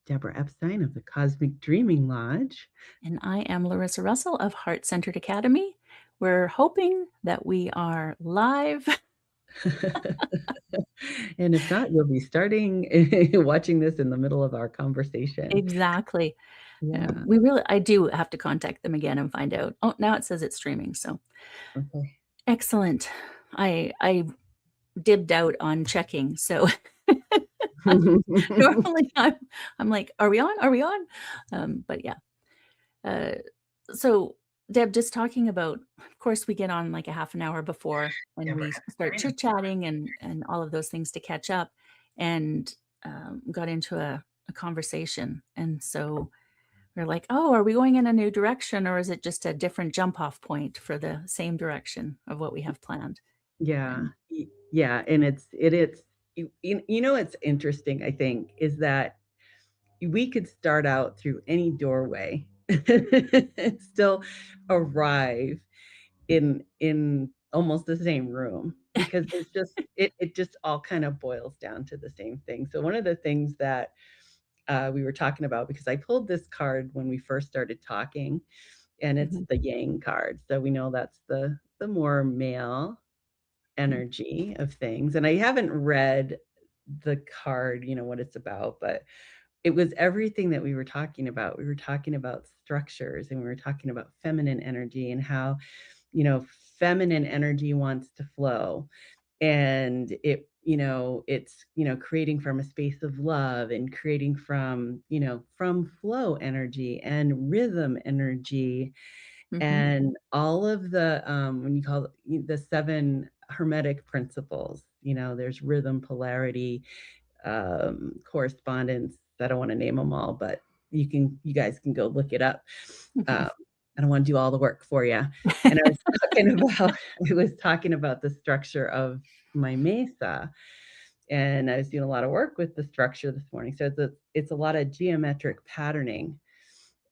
Deborah Epstein of the Cosmic Dreaming Lodge. And I am Larissa Rusell of Heart Centered Academy. We're hoping that we are live. And if not, you'll be starting watching this in the middle of our conversation. Exactly. Yeah. I do have to contact them again and find out. Oh, now it says it's streaming. So Okay. excellent. I dibbed out on checking. So normally I'm like, are we on? Are we on? But yeah. Uh, so Deb, just talking about, of course, we get on like a half an hour before and Deborah we start Epstein. chit-chatting and all of those things to catch up, and got into a conversation. And so we're like, oh, are we going in a new direction, or is it just a different jump off point for the same direction of what we have planned? Yeah. And Yeah. And it is, it's interesting, I think, is that we could start out through any doorway and still arrive in almost the same room, because it just all kind of boils down to the same thing. So one of the things that we were talking about, because I pulled this card when we first started talking, and it's Mhm, the Yang card. So we know that's the more male mhm, energy of things. And I haven't read the card, what it's about, but it was everything that we were talking about. We were talking about structures, and we were talking about feminine energy and how, feminine energy wants to flow. And it's creating from a space of love, and creating from flow energy and rhythm energy, mhm, and all of the when you call the seven hermetic principles. There's rhythm, polarity, correspondence. I don't want to name them all, but you guys can go look it up. mhm. Um, I don't want to do all the work for you. And I was talking about the structure of my mesa, and I was doing a lot of work with the structure this morning. So it's a lot of geometric patterning.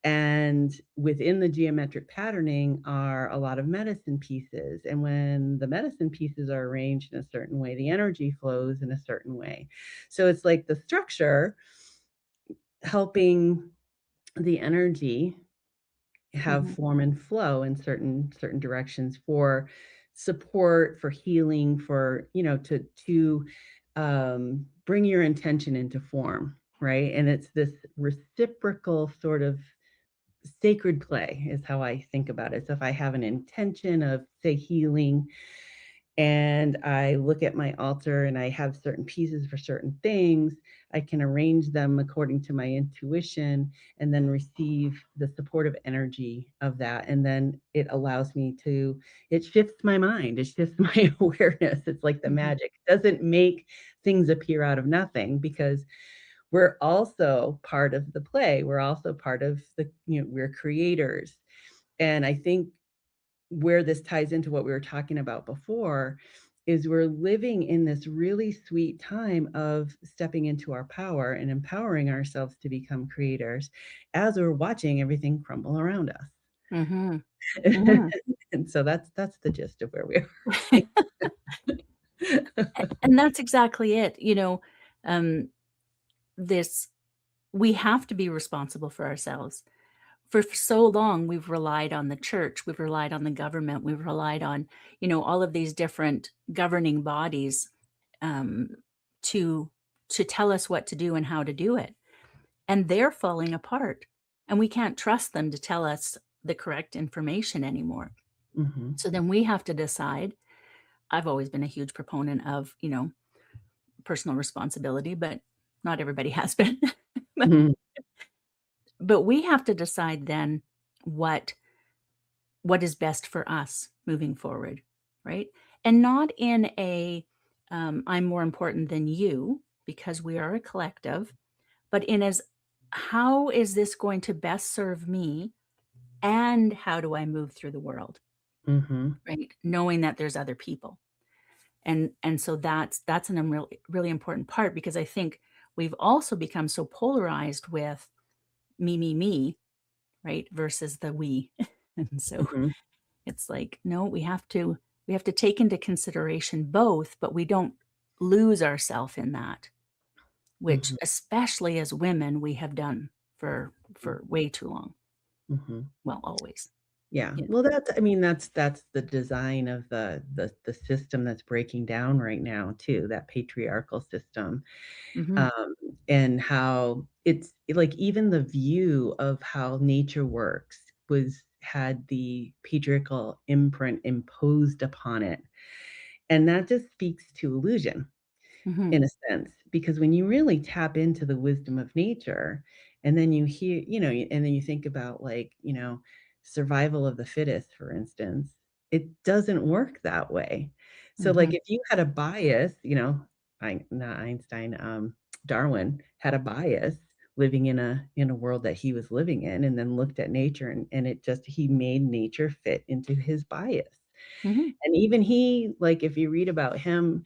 And within the geometric patterning are a lot of medicine pieces. And when the medicine pieces are arranged in a certain way, the energy flows in a certain way. So it's like the structure helping the energy have Mhm. form and flow in certain directions, for support, for healing, for to bring your intention into form, right? And it's this reciprocal sort of sacred play is how I think about it. So if I have an intention of, say, healing, and I look at my altar and I have certain pieces for certain things, I can arrange them according to my intuition, and then receive the supportive energy of that. And then it shifts my mind, it shifts my awareness. It's like the Mhm. magic. It doesn't make things appear out of nothing, because we're also part of the play. We're also part of we're creators. And I think where this ties into what we were talking about before is we're living in this really sweet time of stepping into our power and empowering ourselves to become creators, as we're watching everything crumble around us. Mhm. Mhm. And so that's the gist of where we are. And that's exactly it. Um, this we have to be responsible for ourselves. For so long, we've relied on the church, we've relied on the government, we've relied on, all of these different governing bodies, um, to tell us what to do and how to do it, and they're falling apart, and we can't trust them to tell us the correct information anymore. Mhm. So then we have to decide. I've always been a huge proponent of, personal responsibility, but not everybody has been. But Mhm. we have to decide then what is best for us moving forward, right? And not in a I'm more important than you, because we are a collective, but in as, how is this going to best serve me, and how do I move through the world, Mhm. right? Knowing that there's other people. And so that's an really important part, because I think we've also become so polarized with me, right, versus the we. And so Mhm. it's like, no, we have to take into consideration both, but we don't lose ourselves in that. which Mhm, especially as women, we have done for way too long. mhm. Well, always. Yeah. Yeah. Well, that's I mean, that's the design of the system that's breaking down right now too, that patriarchal system. Mhm. Um, and how it's like even the view of how nature works was had the patriarchal imprint imposed upon it. And that just speaks to illusion Mhm. in a sense, because when you really tap into the wisdom of nature and then you hear, and then you think about like, survival of the fittest, for instance, it doesn't work that way. So like Mhm. if you had a bias, not Einstein, Darwin had a bias living in a world that he was living in and then looked at nature and it just he made nature fit into his bias. Mhm. And even he, like if you read about him,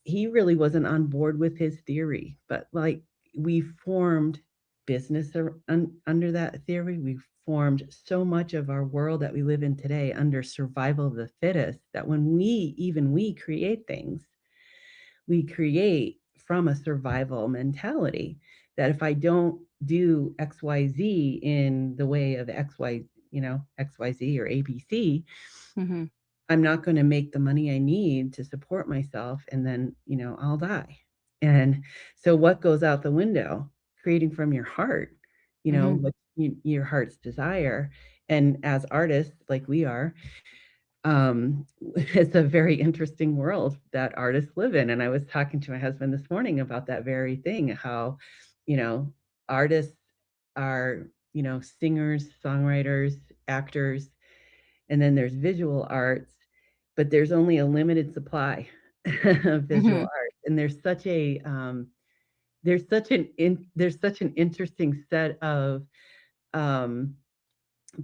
he really wasn't on board with his theory, but, like, we formed business under that theory. We formed so much of our world that we live in today under survival of the fittest that when we create things, we create from a survival mentality that if I don't do XYZ in the way of XYZ or ABC, Mhm. I'm not gonna make the money I need to support myself, and then, I'll die. And so what goes out the window? Creating from your heart, Mhm. what your heart's desire. And as artists like we are, it's a very interesting world that artists live in, and I was talking to my husband this morning about that very thing, how, you know, artists are, singers, songwriters, actors, and then there's visual arts, but there's only a limited supply of visual Mhm. art, and there's such an interesting set of, um,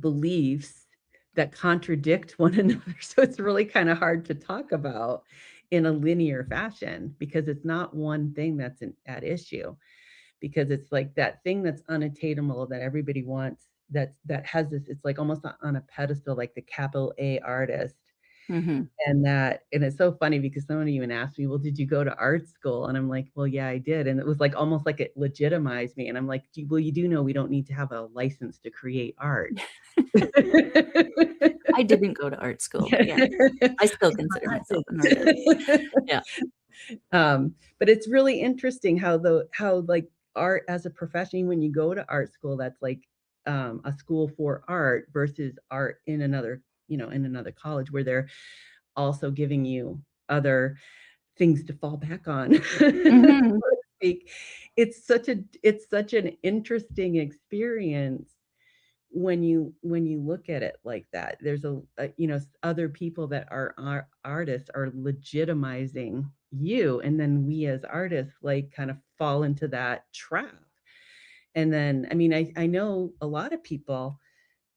beliefs that contradict one another, so it's really kinda hard to talk about in a linear fashion because it's not one thing that's at issue, because it's like that thing that's unattainable that everybody wants, that has this it's like almost on a pedestal, like the capital A artist, Mhm. and it's so funny because someone even asked me, "Well, did you go to art school?" And I'm like, "Well, yeah, I did." And it was like almost like it legitimized me, and I'm like, "Well, you do know we don't need to have a license to create art." I didn't go to art school, yeah. I still consider myself an artist. It's Yeah. but it's really interesting how, like, art as a profession, when you go to art school, that's like, a school for art versus art in another college where they're also giving you other things to fall back on, so Mhm. to speak. It's such an interesting experience when you look at it like that. There's other people that are artists are legitimizing you, and then we as artists, like, kind of fall into that trap. And then, I mean, I know a lot of people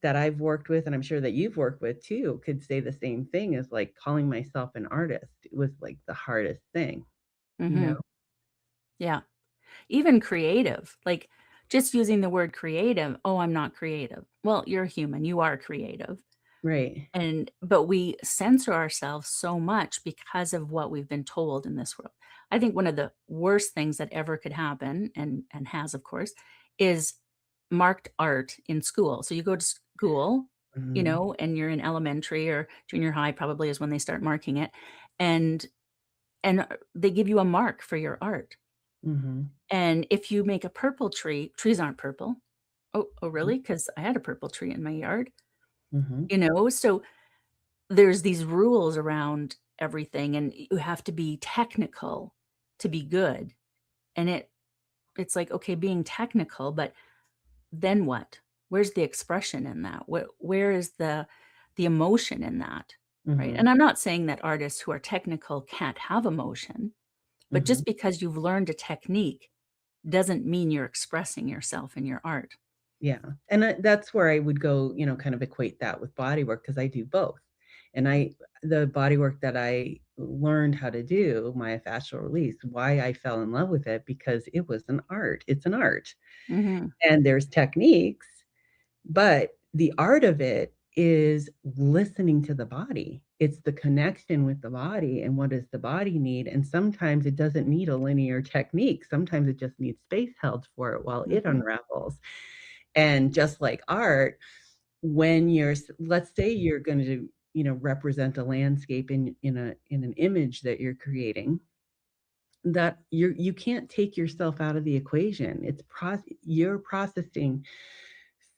that I've worked with, and I'm sure that you've worked with too, could say the same thing as, like, calling myself an artist. It was, like, the hardest thing, you know? Mhm. Yeah. Even creative, like, just using the word creative, "Oh, I'm not creative." Well, you're a human, you are creative, Right. but we censor ourselves so much because of what we've been told in this world. I think one of the worst things that ever could happen, and has, of course, is marked art in school. So you go to school, Mhm. and you're in elementary or junior high probably is when they start marking it, and they give you a mark for your art. Mhm. And if you make a purple tree, trees aren't purple. Oh, Mhm. really? Because I had a purple tree in my yard, Mhm. So there's these rules around everything, and you have to be technical to be good. And it's like, okay, being technical, but then what? Where's the expression in that? Where is the emotion in that? Right? And Mhm. I'm not saying that artists who are technical can't have emotion, but Mhm. just because you've learned a technique doesn't mean you're expressing yourself in your art. Yeah, and that's where I would go, kind of equate that with body work because I do both. And the body work that I learned how to do, myofascial release, why I fell in love with it because it was an art. It's an art. Mhm. And there's techniques, but the art of it is listening to the body. It's the connection with the body and what does the body need, and sometimes it doesn't need a linear technique. Sometimes it just needs space held for it while it Mhm. unravels. And just like art, when you're let's say you're going to, represent a landscape in an image that you're creating, that you can't take yourself out of the equation. You're processing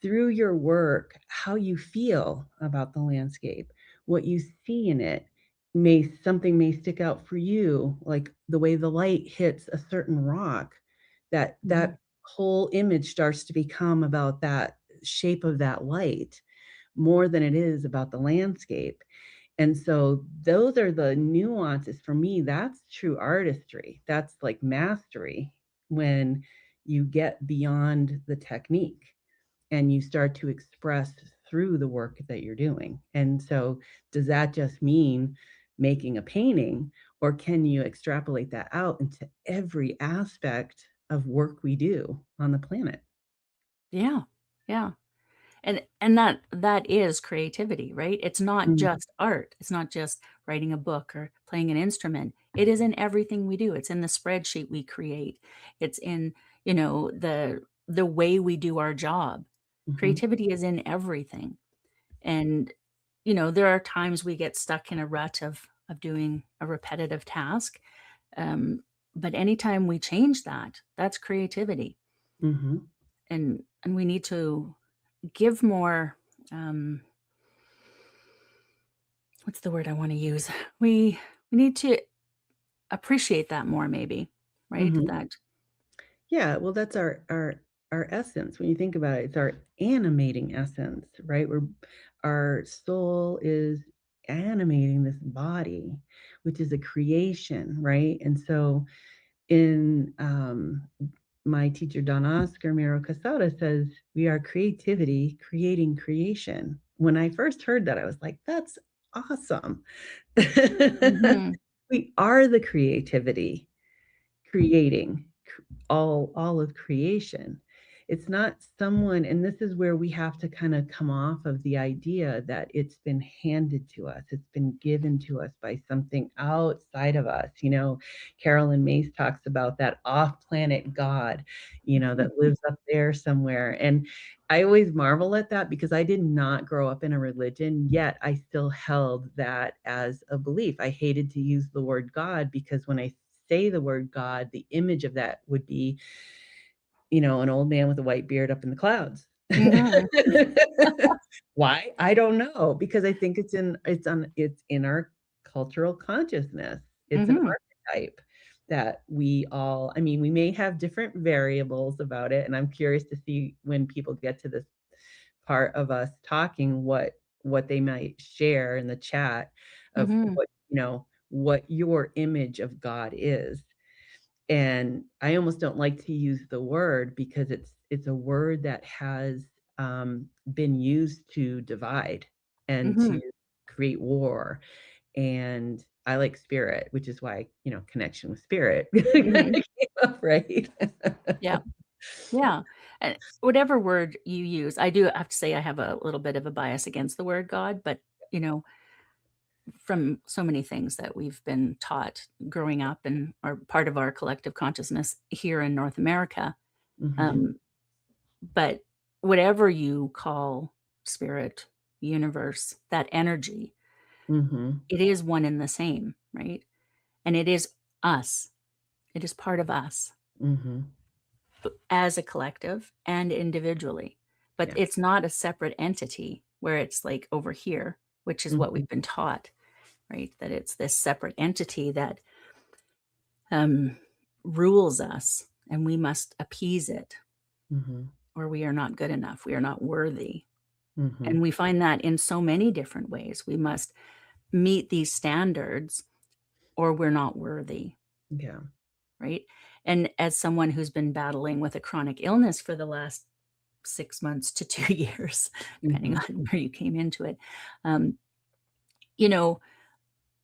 through your work how you feel about the landscape, what you see in it. Something may stick out for you, like the way the light hits a certain rock, that Mhm. whole image starts to become about that shape of that light more than it is about the landscape. And so those are the nuances for me. That's true artistry. That's like mastery, when you get beyond the technique and you start to express through the work that you're doing. And so, does that just mean making a painting, or can you extrapolate that out into every aspect of work we do on the planet? Yeah. Yeah. And that is creativity, right? It's not Mhm, just art. It's not just writing a book or playing an instrument. It is in everything we do. It's in the spreadsheet we create. It's in, the way we do our job. mhm, Creativity is in everything. And, there are times we get stuck in a rut of doing a repetitive task. Um, but anytime we change that, that's creativity. mhm, And we need to give more, um, what's the word I wanna use? We need to appreciate that more maybe, right? mhm. That Yeah, well, that's our essence. When you think about it, it's our animating essence, right? Our soul is animating this body, which is a creation, right? And so in my teacher Don Oscar Miro Casada says we are creativity creating creation. When I first heard that, I was like, that's awesome. Mhm, We are the creativity creating all of creation. It's not someone, and this is where we have to kind of come off of the idea that it's been handed to us, it's been given to us by something outside of us. Carolyn Mace talks about that off-planet God, that lives up there somewhere. And I always marvel at that because I did not grow up in a religion, yet I still held that as a belief. I hated to use the word God because when I say the word God, the image of that would be, an old man with a white beard up in the clouds. mhm, Why? I don't know, because I think it's in our cultural consciousness. It's an mhm, archetype that we may have different variables about it, and I'm curious to see when people get to this part of us talking what they might share in the chat of mhm, what your image of God is. And I almost don't like to use the word because it's a word that has, been used to divide and to mhm, create war, and I like spirit, which is why, connection with spirit mhm. came up, right? Yeah, yeah, and whatever word you use, I do have to say I have a little bit of a bias against the word God, but, you know, from so many things that we've been taught growing up and are part of our collective consciousness here in North America. Mhm, Um, but whatever you call spirit, universe, that energy, mhm, it is one and the same, right? And it is us. It is part of us mhm. as a collective and individually. But Yeah. it's not a separate entity where it's like over here, which is what Mhm, we've been taught, right? That it's this separate entity that rules us and we must appease it mhm, or we are not good enough. We are not worthy. And mhm. we find that in so many different ways. We must meet these standards or we're not worthy, Yeah. right? And as someone who's been battling with a chronic illness for the last 6 months to 2 years, depending Mhm, on where you came into it, um, you know,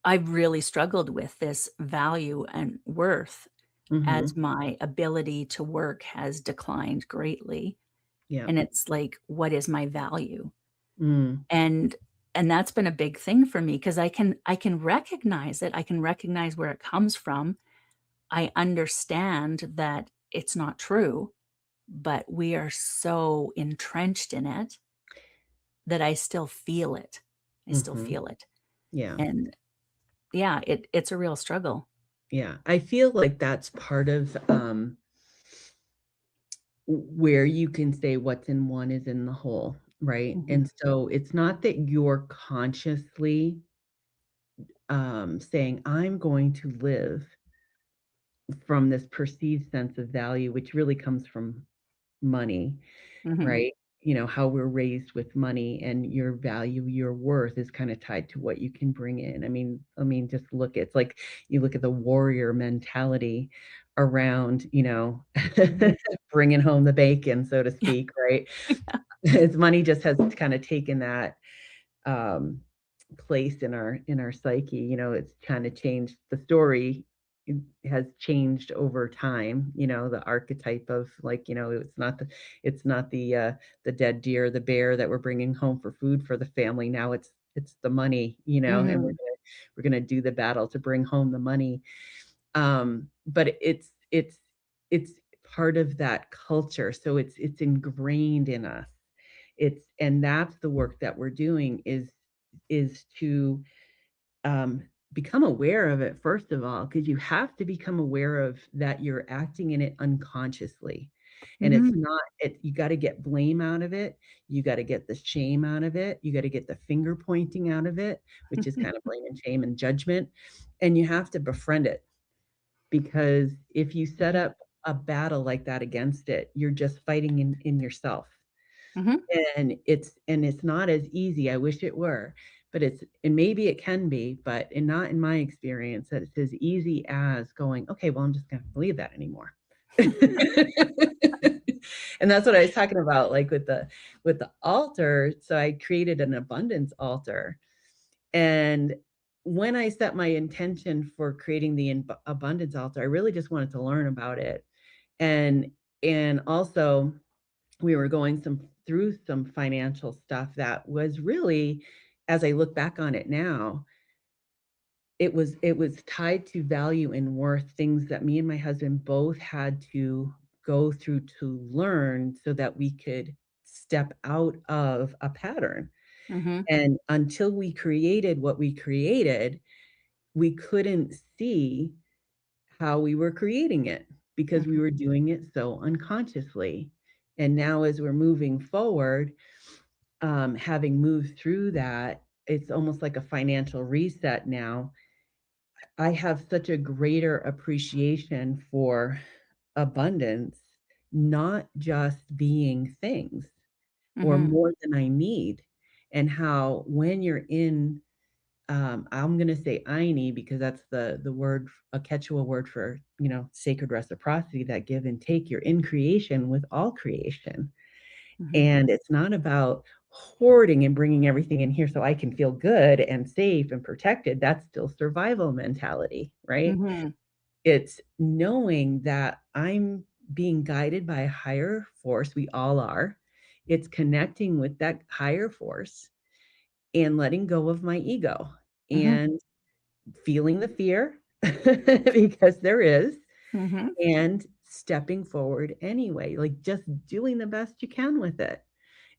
I've really struggled with this value and worth as mhm. my ability to work has declined greatly. Yeah. And it's like, what is my value? Mm. And And that's been a big thing for me because I can recognize it. I can recognize where it comes from. I understand that it's not true, but we are so entrenched in it that I still feel it. I still Mhm. feel it. Yeah. And yeah, it's a real struggle. Yeah. I feel like that's part of, where you can say what's in one is in the whole, right? Mhm, And so it's not that you're consciously, saying, "I'm going to live from this perceived sense of value," which really comes from money, mhm, right? You know, how we're raised with money and your value, your worth is kinda tied to what you can bring in. I mean, just look, it's like you look at the warrior mentality around, mhm. bringing home the bacon, so to Yeah, speak, right? yeah. As money just has kinda taken that, um, place in our psyche, it's kinda changed the story has changed over time, the archetype of, like, it's not the dead deer, the bear that we're bringing home for food for the family, now it's the money, and Mhm, we're gonna do the battle to bring home the money. But it's part of that culture, so it's ingrained in us. And that's the work that we're doing is to, become aware of it, first of all, because you have to become aware of that you're acting in it unconsciously. And it's mhm, not it you gotta get blame out of it, you gotta get the shame out of it, you gotta get the finger pointing out of it, which is kind of blame and shame and judgment, and you have to befriend it. Because if you set mhm, up a battle like that against it, you're just fighting in yourself. mhm, And it's not as easy, I wish it were, but and maybe it can be, but not in my experience, that it's as easy as going, "Okay, well, I'm just gonna believe that anymore." And that's what I was talking about, like, with the altar, so I created an abundance altar, and when I set my intention for creating the abundance altar, I really just wanted to learn about it, and also we were going through some financial stuff that was really, as I look back on it now, it was tied to value and worth, things that me and my husband both had to go through to learn so that we could step out of a pattern. mhm, And until we created what we created, we couldn't see how we were creating it because we mhm, were doing it so unconsciously. And now as we're moving forward, having moved through that, it's almost like a financial reset now. I have such a greater appreciation for abundance, not just being things or mhm, more than I need, and how when you're in, I'm gonna say "Aini" because that's the word, a Quechua word for, sacred reciprocity, that give and take. You're in creation with all creation. mhm, And it's not about hoarding and bringing everything in here so I can feel good and safe and protected. That's still survival mentality, right? mhm, It's knowing that I'm being guided by a higher force. We all are. It's connecting with that higher force and letting go of my ego mhm, and feeling the fear because there is, mhm, and stepping forward anyway, like just doing the best you can with it.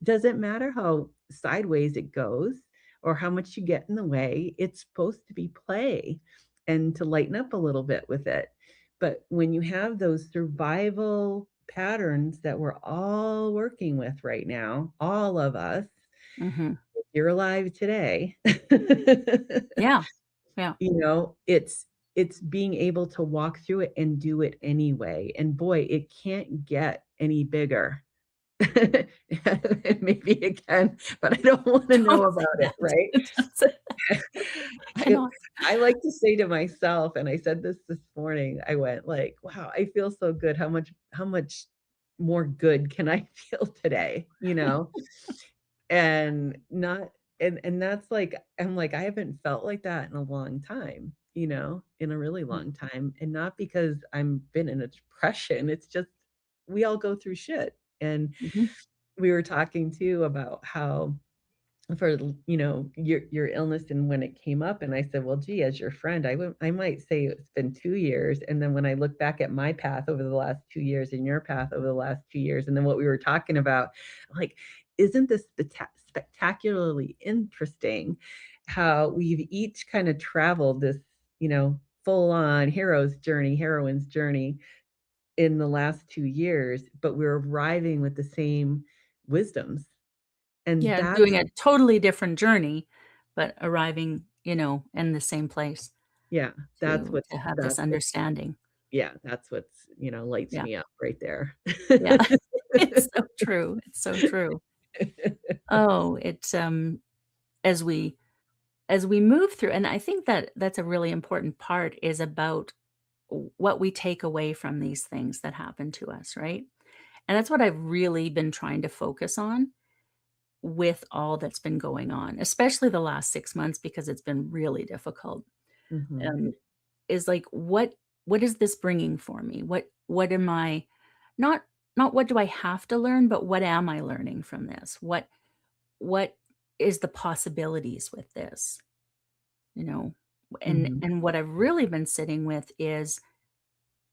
It doesn't matter how sideways it goes or how much you get in the way. It's supposed to be play and to lighten up a little bit with it. But when you have those survival patterns that we're all working with right now, all of us, mhm. if you're alive today, Yeah, yeah. it's being able to walk through it and do it anyway. And boy, it can't get any bigger. Maybe it can, but I don't wanna Don't know say about it, that. right? Don't say I I know. I like to say to myself, and I said this morning, I went like, "Wow, I feel so good. How much more good can I feel today?" And not and that's like, I'm like, I haven't felt like that in a long time, in a really Mm, long time, and not because I'm been in a depression, it's just we all go through shit, and mhm, we were talking too about how for, your illness and when it came up, and I said, "Well, gee, as your friend, I might say it's been 2 years," and then when I look back at my path over the last 2 years and your path over the last 2 years, and then what we were talking about, I'm like, "Isn't this spectacularly interesting how we've each kinda traveled this, full-on hero's journey, heroine's journey in the last 2 years, but we're arriving with the same wisdoms." And Yeah, doing that's a totally different journey, but arriving, in the same place yeah, to have this that's what understanding. yeah, that's what's, lights Yeah, me up right there. yeah. It's so true, it's so true. Oh, it's, as we as we move through, and I think that that's a really important part is about what we take away from these things that happen to us, right? And that's what I've really been trying to focus on with all that's been going on, especially the last 6 months because it's been really difficult. Mhm, Um, is like, what is this bringing for me? What am I not not what do I have to learn, but what am I learning from this? What is the possibilities with this? You know? mhm, And what I've really been sitting with is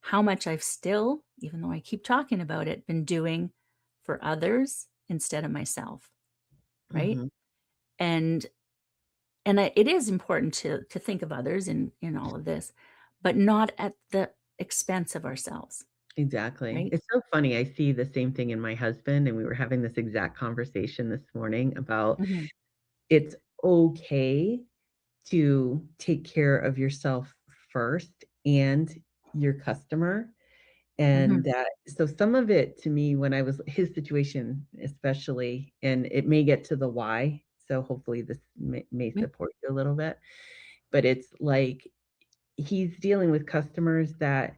how much I've still, even though I keep talking about it, been doing for others instead of myself, right? mhm. And it is important to think of others in all of this, but not at the expense of ourselves, Exactly. right? It's so funny, I see the same thing in my husband, and we were having this exact conversation this morning about Mhm, it's okay to take care of yourself first and your customer. And mhm, that so some of it to me when I was his situation especially, and it may get to the why, so hopefully this may me support you a little bit, but it's like he's dealing with customers that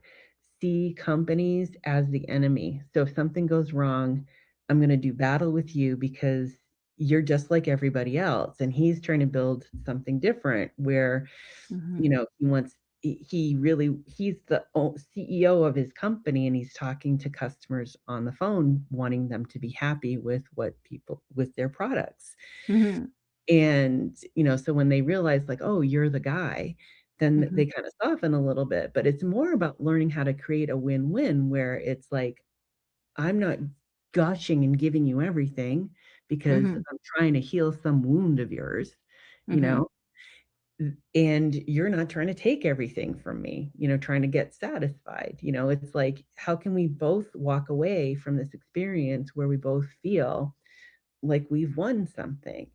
see companies as the enemy. So if something goes wrong, I'm gonna do battle with you because you're just like everybody else, and he's trying to build something different where mhm, he wants he really he's the CEO of his company, and he's talking to customers on the phone, wanting them to be happy with what people with their products. mhm, And, so when they realize like, "Oh, you're the guy," then mhm, they kinda soften a little bit, but it's more about learning how to create a win-win where it's like, "I'm not gushing and giving you everything because mhm, I'm trying to heal some wound of yours," you mhm, know? And you're not trying to take everything from me, trying to get satisfied. It's like, how can we both walk away from this experience where we both feel like we've won something?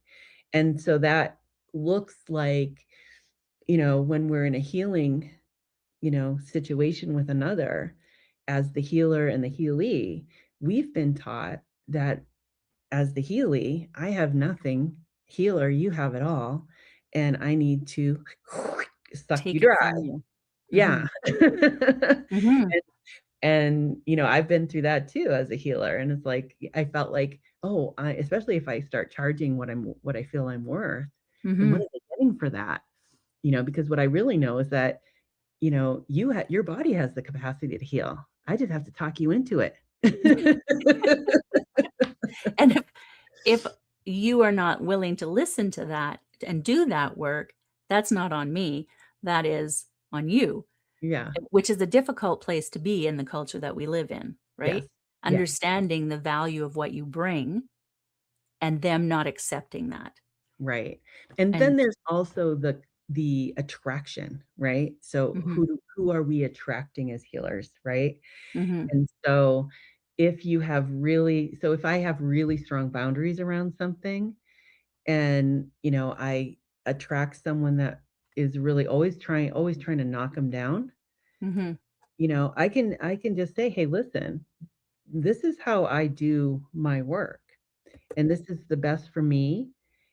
And so that looks like, when we're in a healing, situation with another, as the healer and the healee, we've been taught that as the healy, I have nothing. Healer, you have it all, and I need to suck you take it dry. from you. Yeah. Mhm, mhm, And, I've been through that too as a healer, and it's like, I felt like, "Oh, I especially if I start charging what I feel I'm worth, then what mhm. are they getting for that?" Because what I really know is that, your body has the capacity to heal. I just have to talk you into it. And if you are not willing to listen to that and do that work, that's not on me, that is on you. Yeah. Which is a difficult place to be in the culture that we live in, right? Yes. Yes. Understanding the value of what you bring and them not accepting that. Right. And then And there's also the attraction, right? So mhm, who are we attracting as healers, right? mhm, And so if I have really strong boundaries around something and, I attract someone that is really always trying to knock them down, mhm, I can just say, "Hey, listen, this is how I do my work, and this is the best for me.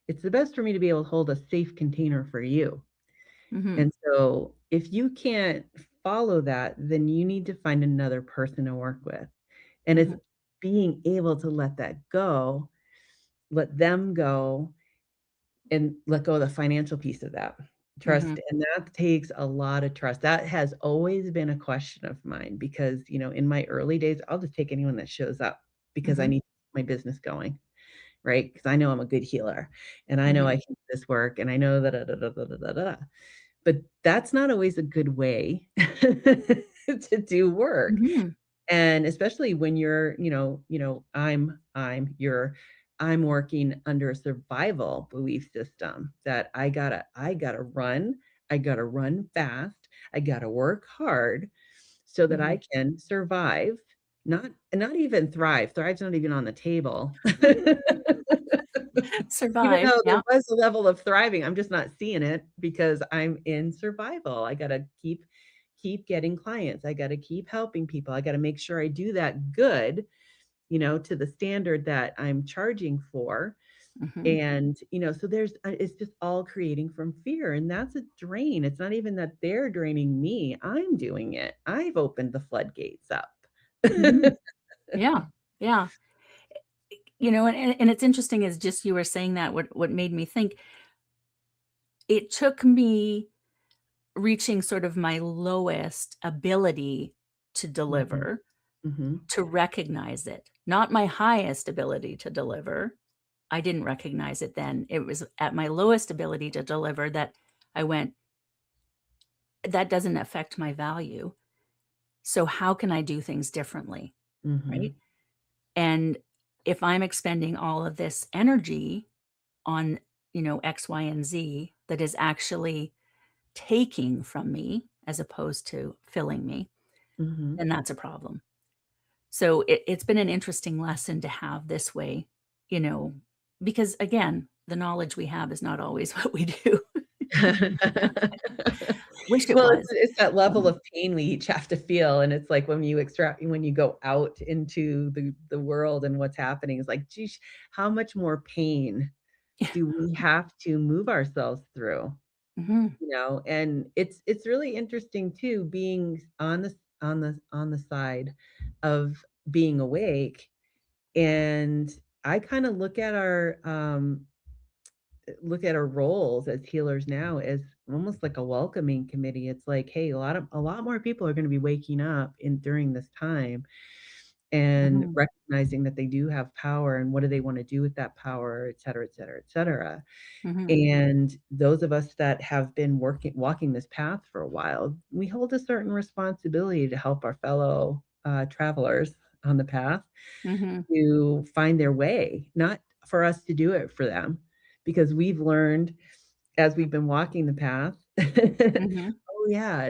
It's the best for me to be able to hold a safe container for you. mhm, And so if you can't follow that, then you need to find another person to work with. And it's mhm, being able to let that go, let them go, and let go of the financial piece of that. mhm, Trust, and that takes a lot of trust. That has always been a question of mine because, in my early days, I'll just take anyone that shows up because I mhm, need my business going. right? Because I know I'm a good healer, and I know I Mhm. can do this work, and I know that but that's not always a good way to do work. Mhm. And especially when you're, I'm working under a survival belief system that I gotta run fast, I gotta work hard so that I Mhm. can survive, not even thrive. Thrive's not even on the table. Even Survive, though there yeah. was a level of thriving, I'm just not seeing it because I'm in survival. I gotta keep getting clients. I gotta keep helping people. I gotta make sure I do that good, to the standard that I'm charging for. Mhm. And, so it's just all creating from fear, and that's a drain. It's not even that they're draining me. I'm doing it. I've opened the floodgates up. Mhm. Yeah. Yeah. And it's interesting as just you were saying that, what made me think, it took me reaching sort of my lowest ability to Mhm, deliver, mhm, to recognize it, not my highest ability to deliver. I didn't recognize it then. It was at my lowest ability to deliver that I went, "That doesn't affect my value, so how can I do things differently?" Right? mhm, And if I'm expending all of this energy on, X, Y, and Z that is actually taking from me as opposed to filling me, mhm. then that's a problem. So it's been an interesting lesson to have this way, you know, because again, the knowledge we have is not always what we do. Wish it Well, was. it's that level Um, of pain we each have to feel, and it's like when you go out into the world and what's happening, it's like, "Geesh, how much more pain do we have to move ourselves through?" mhm, And it's really interesting too, being on the side of being awake, and I kinda look at our roles as healers now as almost like a welcoming committee. It's like, hey, a lot more people are going to be waking up in during this time and mhm, recognizing that they do have power and what do they want to do with that power, et cetera, et cetera, et cetera. mhm, And those of us that have been walking this path for a while, we hold a certain responsibility to help our fellow travelers on the path mhm, to find their way, not for us to do it for them, because we've learned as we've been walking the path, mhm, oh yeah,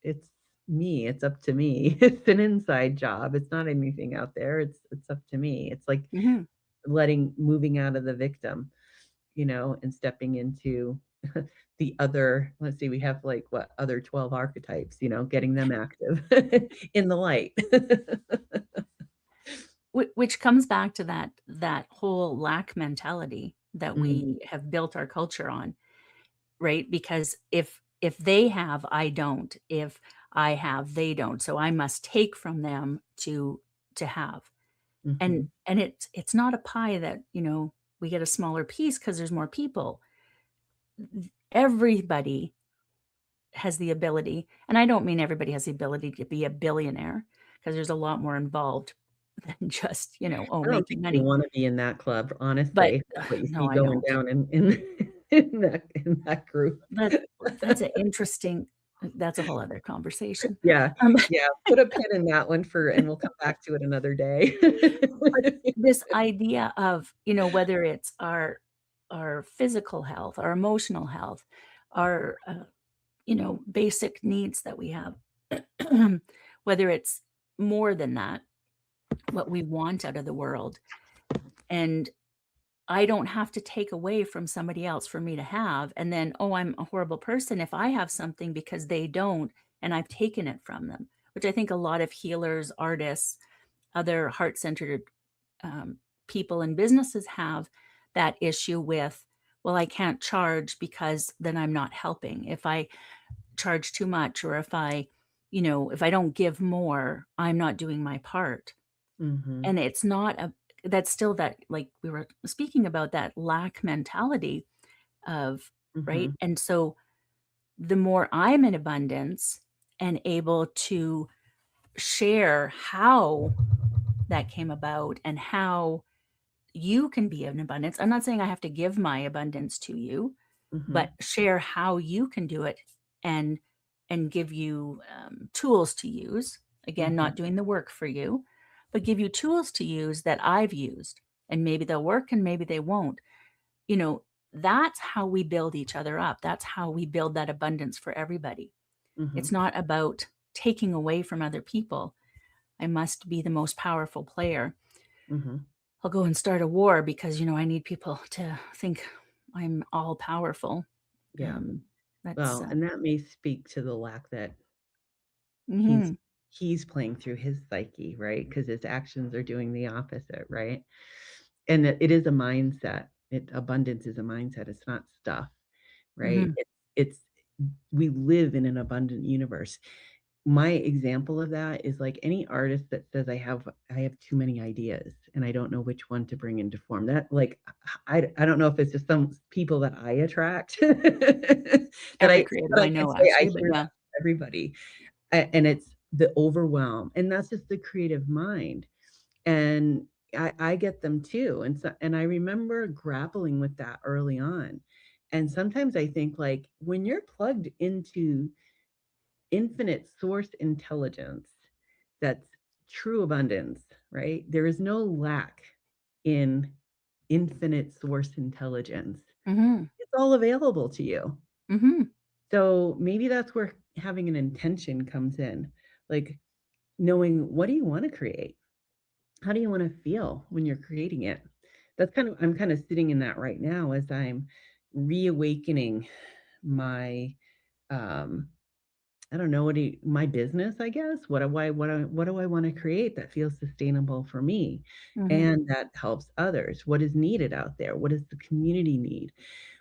it's me, it's up to me. It's an inside job. It's not anything out there. It's up to me. It's like mhm. moving out of the victim, and stepping into the other, let's see, we have like what other 12 archetypes, getting them active in the light. Which comes back to that whole lack mentality that Mm, we have built our culture on, right? Because if they have, I don't. If I have, they don't. So I must take from them to have. And mhm, and it's not a pie that, we get a smaller piece because there's more people. Everybody has the ability, and I don't mean everybody has the ability to be a billionaire, because there's a lot more involved than just, oh, I don't think making you money. wanna be in that club, But honestly, with what you no, see I going don't. down in in that group. That that's an interesting that's a whole other conversation. Yeah, Um, yeah, put a pin in that one and we'll come back to it another day. but this idea of, whether it's our physical health, our emotional health, our, basic needs that we have, whether it's more than that, what we want out of the world, and I don't have to take away from somebody else for me to have, and then, "Oh, I'm a horrible person if I have something because they don't, and I've taken it from them," which I think a lot of healers, artists, other heart-centered, um, people and businesses have that issue with, "Well, I can't charge because then I'm not helping. If I charge too much or if I don't give more, I'm not doing my part." Mhm, And it's not a that's still that, like we were speaking about, that lack mentality of, right? mhm, And so the more I'm in abundance and able to share how that came about and how you can be in abundance. I'm not saying I have to give my abundance to you, but Mhm. share how you can do it, and give you tools to use. Again, Mhm. not doing the work for you, but give you tools to use that I've used, and maybe they'll work and maybe they won't. You know, that's how we build each other up. That's how we build that abundance for everybody. It's Mhm. not about taking away from other people. I must be the most powerful player. Mhm. I'll go and start a war because, I need people to think I'm all powerful. Yeah. Um, that's Well, and that may speak to the lack that he's mhm, he's playing through his psyche, right? Because his actions are doing the opposite, right? And it is a mindset. Abundance is a mindset, it's not stuff, right? mhm, It's we live in an abundant universe. My example of that is like any artist that says I have too many ideas and I don't know which one to bring into form. That like I don't know if it's just some people that I attract that every I creative but I I can know say I actually, but hear yeah. that from everybody. And it's the overwhelm, and that's just the creative mind. And I get them too, and I remember grappling with that early on. And sometimes I think, like, when you're plugged into infinite source intelligence, that's true abundance, right? There is no lack in infinite source intelligence. Mhm, It's all available to you. mhm, So maybe that's where having an intention comes in. Like, knowing, what do you wanna create? How do you wanna feel when you're creating it? I'm kinda sitting in that right now as I'm reawakening my, um, I don't know, my business, I guess? What do I wanna create that feels sustainable for me mhm, and that helps others? What is needed out there? What does the community need?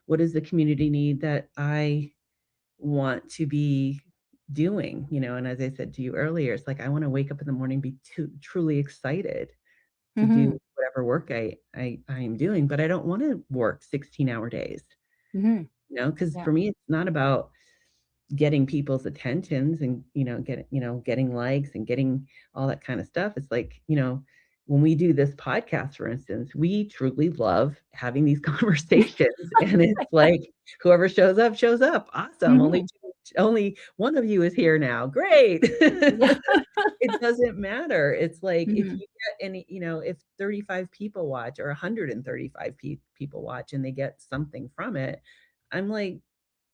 What does the community need that I want to be doing? And as I said to you earlier, it's like I wanna wake up in the morning, be truly excited to mhm, do whatever work I am doing, but I don't wanna work 16-hour days, mhm, because yeah, for me, it's not about getting people's attentions and, getting likes and getting all that kind of stuff. It's like, when we do this podcast, for instance, we truly love having these conversations, and it's like, whoever shows up, shows up. Awesome. mhm, Only one of you is here now. Great. yeah, It doesn't matter. It's like if mhm, you get if 35 people watch or 135 people watch and they get something from it, I'm like,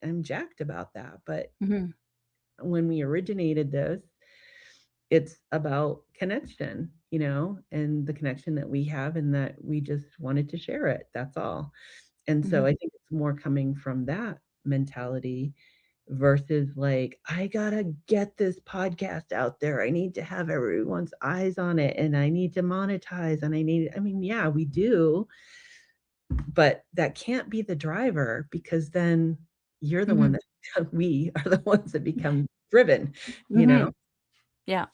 I'm jacked about that. But mhm, when we originated this, it's about connection, and the connection that we have and that we just wanted to share it. That's all. And so mhm, I think it's more coming from that mentality versus like, I gotta get this podcast out there. I need to have everyone's eyes on it and I need to monetize and I mean, yeah, we do, but that can't be the driver because then you're the one mhm, that we are the ones that become driven, you know? mhm, yeah.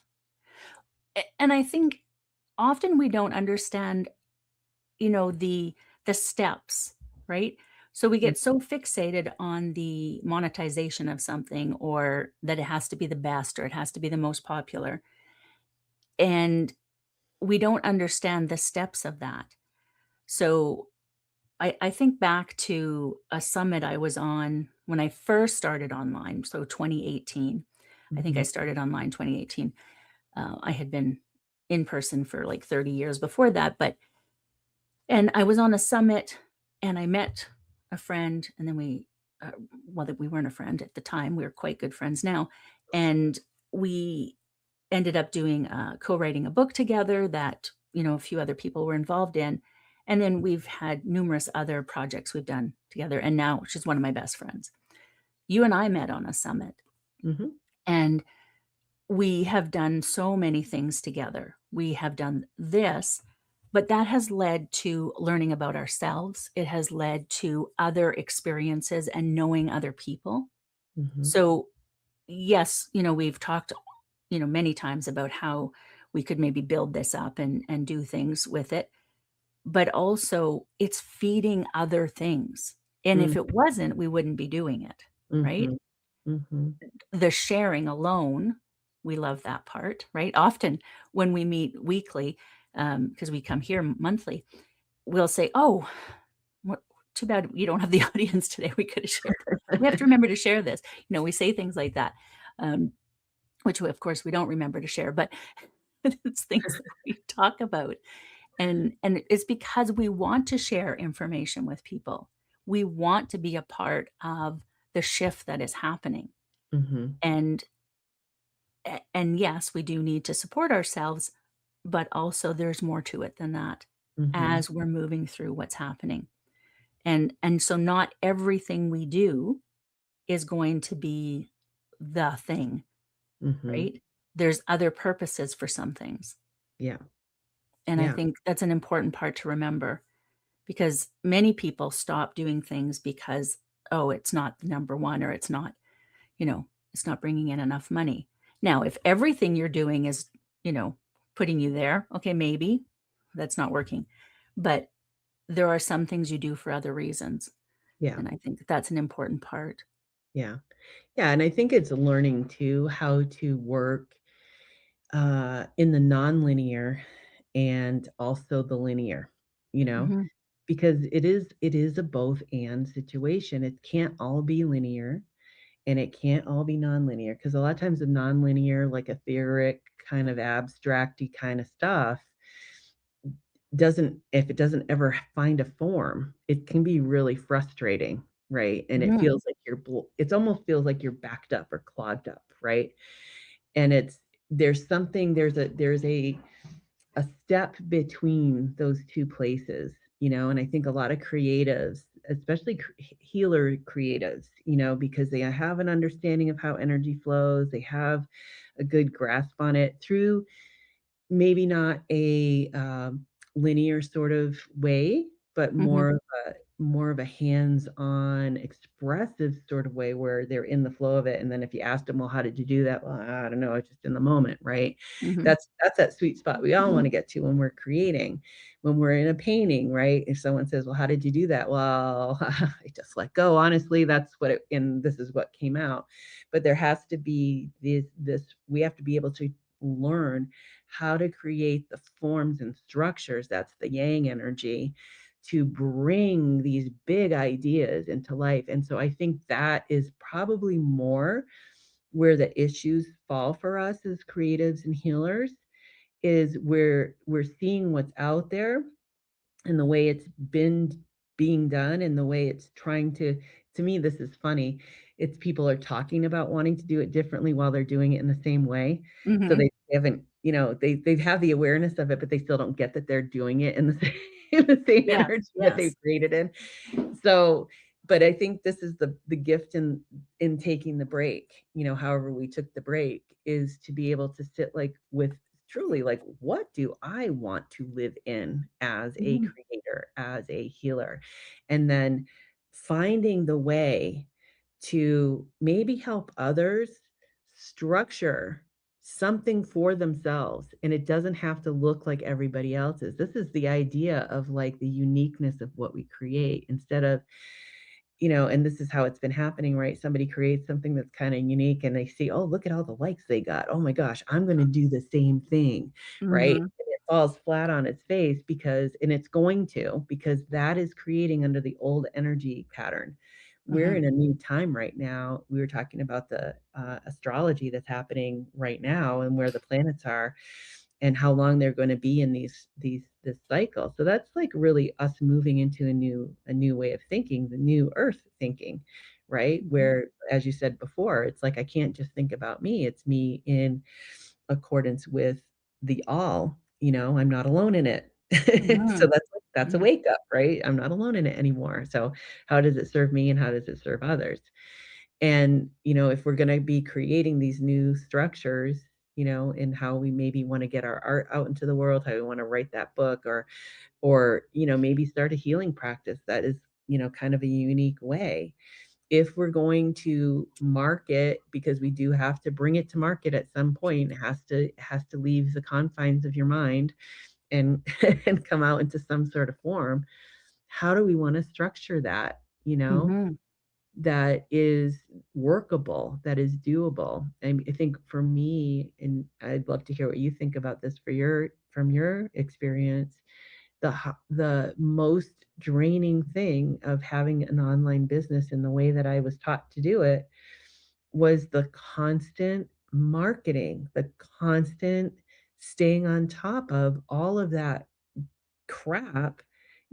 And I think often we don't understand, the steps, right? So we Mm, get so fixated on the monetization of something, or that it has to be the best, or it has to be the most popular, and we don't understand the steps of that. So I think back to a summit I was on when I first started online, so 2018. I think I mhm, started online 2018. I had been in person for like 30 years before that, and I was on a summit and I met a friend, and then uh, well, that we weren't a friend at the time, we were quite good friends now, and we ended up doing co-writing a book together that, a few other people were involved in, and then we've had numerous other projects we've done together, and now she's one of my best friends. You and I met on a summit, mhm, and we have done so many things together. We have done this, but that has led to learning about ourselves. It has led to other experiences and knowing other people. mhm, So, yes, we've talked, many times about how we could maybe build this up and do things with it, but also it's feeding other things. And if mm, it wasn't, we wouldn't be doing it, right? mhm, mhm, The sharing alone, we love that part, right? Often when we meet weekly, because we come here monthly, we'll say, "Oh, what too bad you don't have the audience today. We could have shared. We have to remember to share this." We say things like that, um, which of course we don't remember to share, but it's things that we talk about. And it's because we want to share information with people. We want to be a part of the shift that is happening. Mhm, And and yes, we do need to support ourselves, but also there's more to it than that mhm, as we're moving through what's happening. And so not everything we do is going to be the thing, mhm. right? There's other purposes for some things. Yeah, And I yeah, think that's an important part to remember because many people stop doing things because, oh, it's not the number one or it's not bringing in enough money. Now, if everything you're doing is, you know, putting you there, okay, maybe that's not working. But there are some things you do for other reasons. yeah, And I think that that's an important part. yeah. Yeah, and I think it's learning too how to work, in the nonlinear and also the linear, you know? Mhm, Because it is a both and situation. It can't all be linear and it can't all be nonlinear. Because a lot of times the nonlinear, like etheric, kind of abstracty kind of stuff doesn't if it doesn't ever find a form, it can be really frustrating, right? And it mhm, feels like it almost feels like you're backed up or clogged up, right? And there's a step between those 2 places, and I think a lot of creatives, especially healer creatives, because they have an understanding of how energy flows, they have a good grasp on it through maybe not a, linear sort of way, but mhm, more of a hands-on, expressive sort of way where they're in the flow of it, and then if you asked them, "Well, how did you do that?" "Well, I don't know, it's just in the moment," right? mhm. That's that sweet spot we all wanna get to when we're creating. When we're in a painting, right? If someone says, "Well, how did you do that?" "Well, I just let go, honestly, that's what it and this is what came out." But there has to be this we have to be able to learn how to create the forms and structures, that's the yang energy, to bring these big ideas into life. And so I think that is probably more where the issues fall for us as creatives and healers is where we're seeing what's out there and the way it's been being done and the way it's trying to me, this is funny. It's people are talking about wanting to do it differently while they're doing it in the same way. So Mhm. they haven't, they have the awareness of it, but they still don't get that they're doing it in the same in the same Yes, energy that they've yes. created in. So, but I think this is the gift in taking the break, however we took the break, is to be able to sit, like, with truly, like, what do I want to live in as a Mhm, creator, as a healer? And then finding the way to maybe help others structure something for themselves, and it doesn't have to look like everybody else's. This is the idea of, like, the uniqueness of what we create instead of, and this is how it's been happening, right? Somebody creates something that's kinda unique and they see, "Oh, look at all the likes they got. Oh my gosh, I'm gonna do the same thing," right? mhm, And it falls flat on its face it's going to, because that is creating under the old energy pattern. We're mhm, in a new time right now. We were talking about the, astrology that's happening right now and where the planets are and how long they're gonna be in this cycle. So that's, like, really us moving into a new way of thinking, the new earth thinking, right? mhm, Where, as you said before, it's like I can't just think about me, it's me in accordance with the all, I'm not alone in it. So mhm, that's a mhm, wake up, right? I'm not alone in it anymore. So how does it serve me and how does it serve others? And, if we're gonna be creating these new structures, in how we maybe wanna get our art out into the world, how we wanna write that book or, maybe start a healing practice that is, kind of a unique way. If we're going to market, because we do have to bring it to market at some point, it has to leave the confines of your mind and and come out into some sort of form. How do we wanna structure that, mhm, that is workable, that is doable? And I think for me, and I'd love to hear what you think about this from your experience, the most draining thing of having an online business in the way that I was taught to do it was the constant marketing, the constant staying on top of all of that crap,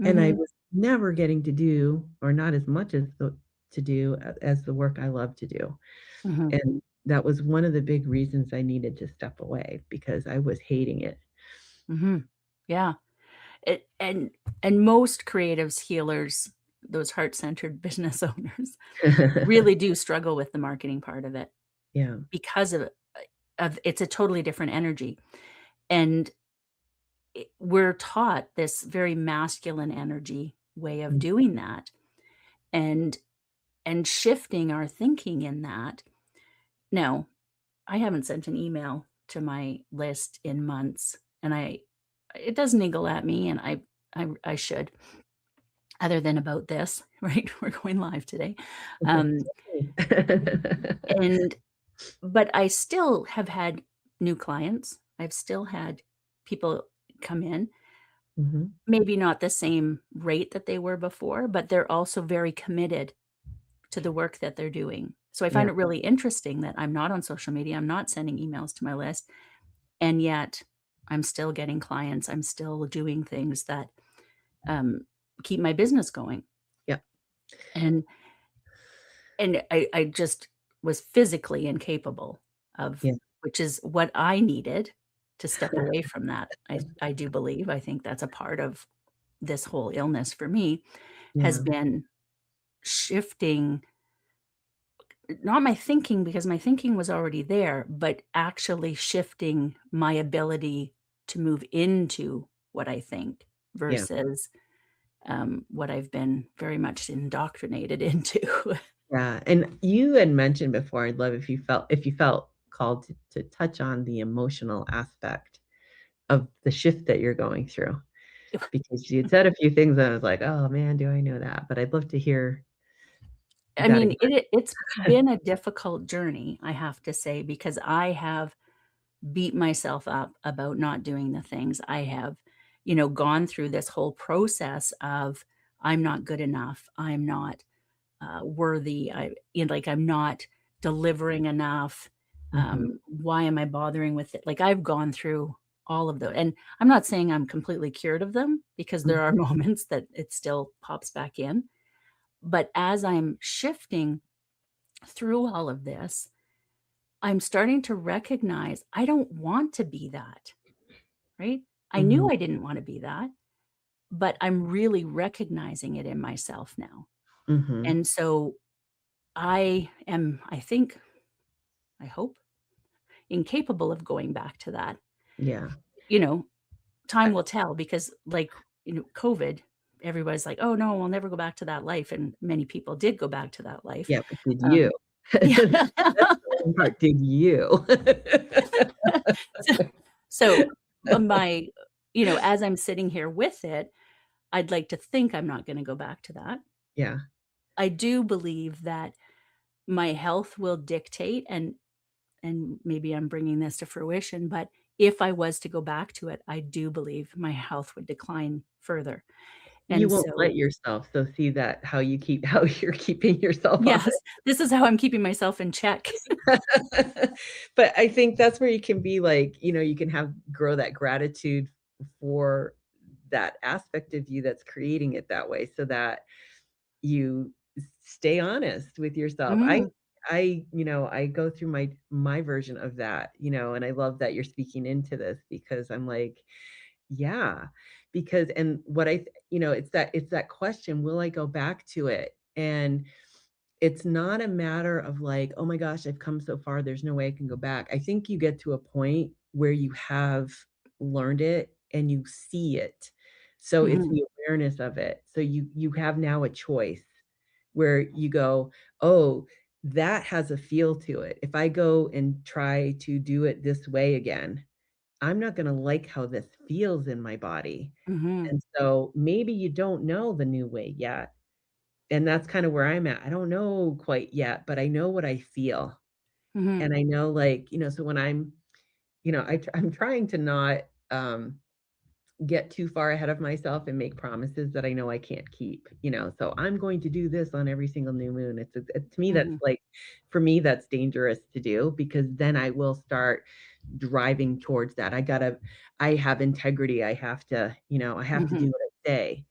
and I Mhm, was never getting to do, or not as much as the to do as the work I love to do, mhm, and that was one of the big reasons I needed to step away because I was hating it. mhm. Yeah. It and most creatives, healers, those heart-centered business owners really do struggle with the marketing part of it Yeah, because of it's a totally different energy, and we're taught this very masculine energy way of mm, doing that, and shifting our thinking in that. Now, I haven't sent an email to my list in months, and I it does niggle at me, and I should, other than about this, right? We're going live today. Um, and but I still have had new clients. I've still had people come in, Mhm. maybe not the same rate that they were before, but they're also very committed to the work that they're doing. So I find Yeah, it really interesting that I'm not on social media, I'm not sending emails to my list, and yet I'm still getting clients, I'm still doing things that, um, keep my business going. yeah, And I just was physically incapable of, yeah, which is what I needed to step away from that. I do believe, I think that's a part of this whole illness for me, has yeah, been shifting, not my thinking, because my thinking was already there, but actually shifting my ability to move into what I think yeah. versus, what I've been very much indoctrinated into. Yeah, and you had mentioned before, I'd love if you felt called to touch on the emotional aspect of the shift that you're going through, because you had said a few things and I was like, "Oh, man, do I know that?" But I'd love to hear I that mean, again. it's been a difficult journey, I have to say, because I have beat myself up about not doing the things. I have, gone through this whole process of, "I'm not good enough. I'm not, worthy. Like, I'm not delivering enough. Mhm, Why am I bothering with it?" Like, I've gone through all of those, and I'm not saying I'm completely cured of them, because there are mhm. moments that it still pops back in. But as I'm shifting through all of this, I'm starting to recognize I don't want to be that, right? I knew Mhm, I didn't want to be that, but I'm really recognizing it in myself now. mhm. And so I am, I think, I hope, incapable of going back to that. Yeah. You know, time I will tell, because, like, COVID, everybody's like, "Oh no, we'll never go back to that life." And many people did go back to that life. Yeah, but did you? Um, yeah. That's the important part, did you? So so, my as I'm sitting here with it, I'd like to think I'm not gonna go back to that. Yeah. I do believe that my health will dictate, and maybe I'm bringing this to fruition, but if I was to go back to it, I do believe my health would decline further. You And won't let so, yourself, so see that how you keep how you're keeping yourself yes, honest. this is how I'm keeping myself in check. But I think that's where you can be like, you can have grow that gratitude for that aspect of you that's creating it that way so that you stay honest with yourself. I Mhm, I, I go through my version of that, and I love that you're speaking into this because I'm like, yeah, because and what it's that question, will I go back to it? And it's not a matter of like, "Oh my gosh, I've come so far, there's no way I can go back." I think you get to a point where you have learned it and you see it. So it's mhm, the awareness of it. So you have now a choice where you go, "Oh, that has a feel to it. If I go and try to do it this way again, I'm not gonna like how this feels in my body." mhm, And so maybe you don't know the new way yet. And that's kinda where I'm at. I don't know quite yet, but I know what I feel. mhm, And I know, like, so when I'm trying to not, get too far ahead of myself and make promises that I know I can't keep, so I'm going to do this on every single new moon. To me, that's Mhm. like, for me, that's dangerous to do because then I will start driving towards that. I have integrity. I have to do Mhm. what I say.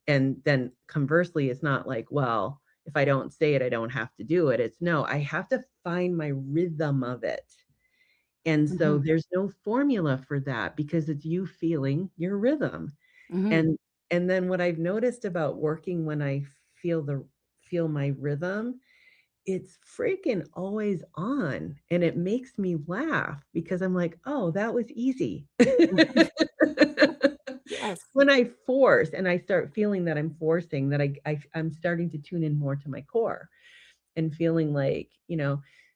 And then conversely, it's not like, well, if I don't say it, I don't have to do it. It's no, I have to find my rhythm of it. And so Mhm. there's no formula for that because it's you feeling your rhythm. Mhm. And and then what I've noticed about working when I feel my rhythm, it's freaking always on, and it makes me laugh because I'm like, "Oh, that was easy." Mhm. Yes. When I force and I start feeling that I'm forcing, that I'm starting to tune in more to my core and feeling like,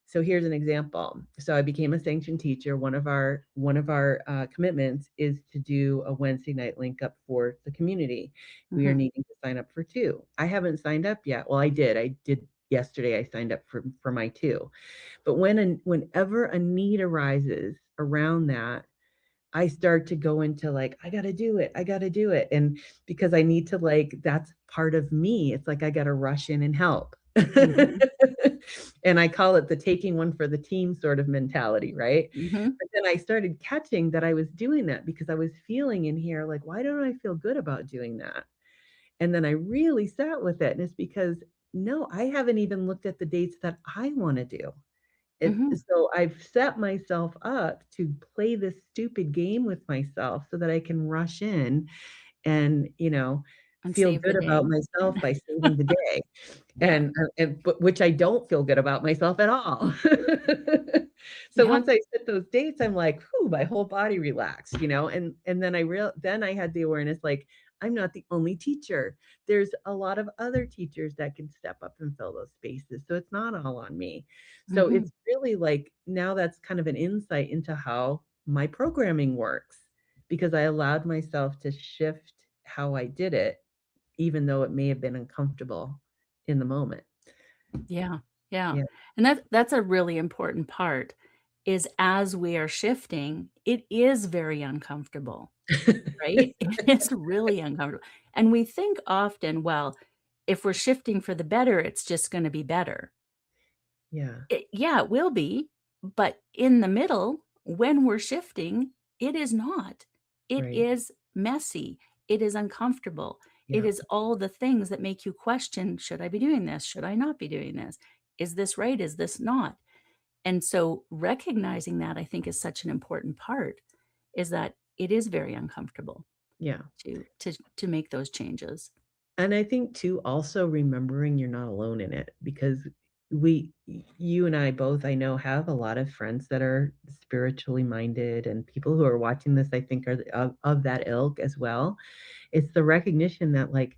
so here's an example. So I became a sanctioned teacher. One of our commitments is to do a Wednesday night link up for the community. We are Mhm. needing to sign up for two. I haven't signed up yet. Well, I did. I did yesterday. I signed up for my two. But whenever a need arises around that, I start to go into like, I gotta do it. I gotta do it. And because I need to, like, that's part of me. It's like I gotta rush in and help. Mhm. And I call it the taking one for the team sort of mentality, right? Mhm. But then I started catching that I was doing that because I was feeling in here like, why don't I feel good about doing that? And then I really sat with it. And it's because no, I haven't even looked at the dates that I want to do. Mhm. So I've set myself up to play this stupid game with myself so that I can rush in and, And feel save the good about day. myself by saving the day, Yeah. but which I don't feel good about myself at all. So Yeah. once I set those dates, I'm like, "Whew," my whole body relaxed, and then I had the awareness, like, I'm not the only teacher. There's a lot of other teachers that can step up and fill those spaces, so it's not all on me. So Mhm. it's really like, now that's kind of an insight into how my programming works because I allowed myself to shift how I did it, even though it may have been uncomfortable in the moment. Yeah. Yeah. Yeah. And that's a really important part is as we are shifting, it is very uncomfortable, right? It's really uncomfortable. And we think often, well, if we're shifting for the better, it's just gonna be better. Yeah, Yeah, it will be, but in the middle, when we're shifting, it is not. It right. is messy. It is uncomfortable. It Yeah, is all the things that make you question, should I be doing this? Should I not be doing this? Is this right? Is this not? And so recognizing that I think is such an important part is that it is very uncomfortable yeah. to make those changes. And I think too, also remembering you're not alone in it because you and I both, I know, have a lot of friends that are spiritually minded, and people who are watching this, I think, are of that ilk as well. It's the recognition that, like,